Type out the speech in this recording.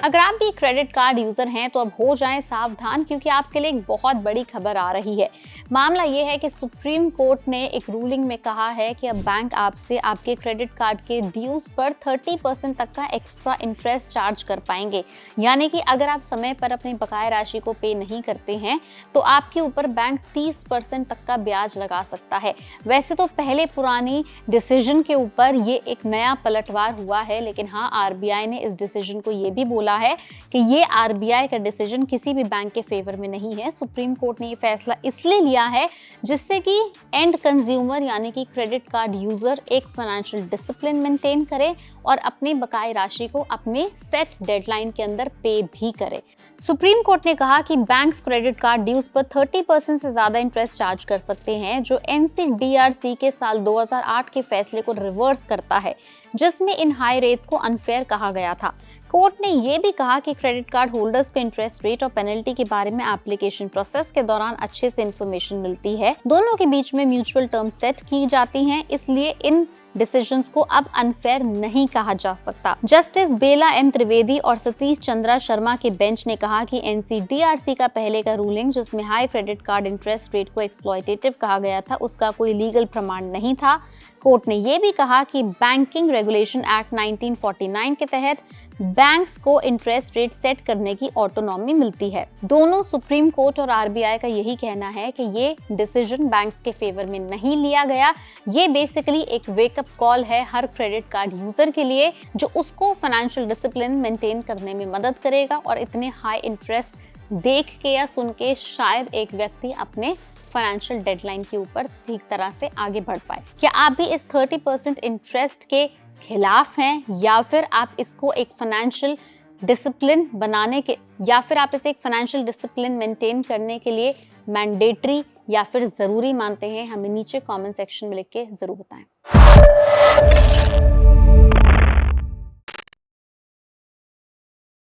अगर आप भी क्रेडिट कार्ड यूजर हैं तो अब हो जाएं सावधान, क्योंकि आपके लिए एक बहुत बड़ी खबर आ रही है। मामला ये है कि सुप्रीम कोर्ट ने एक रूलिंग में कहा है कि अब बैंक आपसे आपके क्रेडिट कार्ड के ड्यूज पर 30% तक का एक्स्ट्रा इंटरेस्ट चार्ज कर पाएंगे। यानी कि अगर आप समय पर अपनी बकाया राशि को पे नहीं करते हैं तो आपके ऊपर बैंक 30% तक का ब्याज लगा सकता है। वैसे तो पहले पुरानी डिसीजन के ऊपर ये एक नया पलटवार हुआ है, लेकिन हाँ, आरबीआई ने इस डिसीजन को ये भी बोला है कि ये आरबीआई का डिसीजन किसी भी बैंक के फेवर में नहीं है। सुप्रीम कोर्ट ने ये फैसला इसलिए लिया है जिससे कि एंड कंज्यूमर यानी कि क्रेडिट कार्ड यूजर एक फाइनेंशियल डिसिप्लिन मेंटेन करे और अपनी बकाया राशि को अपने सेट डेडलाइन के अंदर पे भी करे। सुप्रीम कोर्ट ने कहा कि बैंक्स क्रेडिट कार्ड ड्यूज पर 30% से ज्यादा इंटरेस्ट चार्ज कर सकते हैं, जो एनसीडीआरसी के साल 2008 के फैसले को रिवर्स करता है, जिसमें इन हाई रेट्स को अनफेयर कहा गया था। कोर्ट ने यह भी कहा कि क्रेडिट कार्ड होल्डर्स को इंटरेस्ट रेट और पेनल्टी के बारे में एप्लीकेशन प्रोसेस के दौरान अच्छे से इंफॉर्मेशन मिलती है। दोनों के बीच में म्यूचुअल टर्म सेट की जाती हैं, इसलिए इन डिसीजंस को अब अनफेयर नहीं कहा जा सकता। जस्टिस बेला एम त्रिवेदी और सतीश चंद्रा शर्मा के बेंच ने कहा कि एनसीडीआरसी का पहले का रूलिंग, जिसमें high credit card interest rate को एक्सप्लॉयटेटिव कहा गया था, उसका कोई लीगल प्रमाण नहीं था। कोर्ट ने यह भी कहा कि बैंकिंग रेगुलेशन एक्ट 1949 के तहत बैंक्स को इंटरेस्ट रेट सेट करने की ऑटोनॉमी मिलती है। दोनों सुप्रीम कोर्ट और आरबीआई का यही कहना है कि ये डिसीजन बैंक्स के फेवर में नहीं लिया गया। ये बेसिकली एक वेकअप कॉल है हर क्रेडिट कार्ड यूजर के लिए, जो उसको फाइनेंशियल डिसिप्लिन मेंटेन करने में मदद करेगा। और इतने हाई इंटरेस्ट देख के या सुन के शायद एक व्यक्ति अपने फाइनेंशियल डेडलाइन के ऊपर ठीक तरह से आगे बढ़ पाए। क्या आप भी इस 30% इंटरेस्ट के खिलाफ हैं, या फिर आप इसको एक फाइनेंशियल डिसिप्लिन बनाने के, या फिर आप इसे एक फाइनेंशियल डिसिप्लिन मेंटेन करने के लिए मैंडेटरी या फिर ज़रूरी मानते हैं? हमें नीचे कमेंट सेक्शन में लिख के ज़रूर बताएं।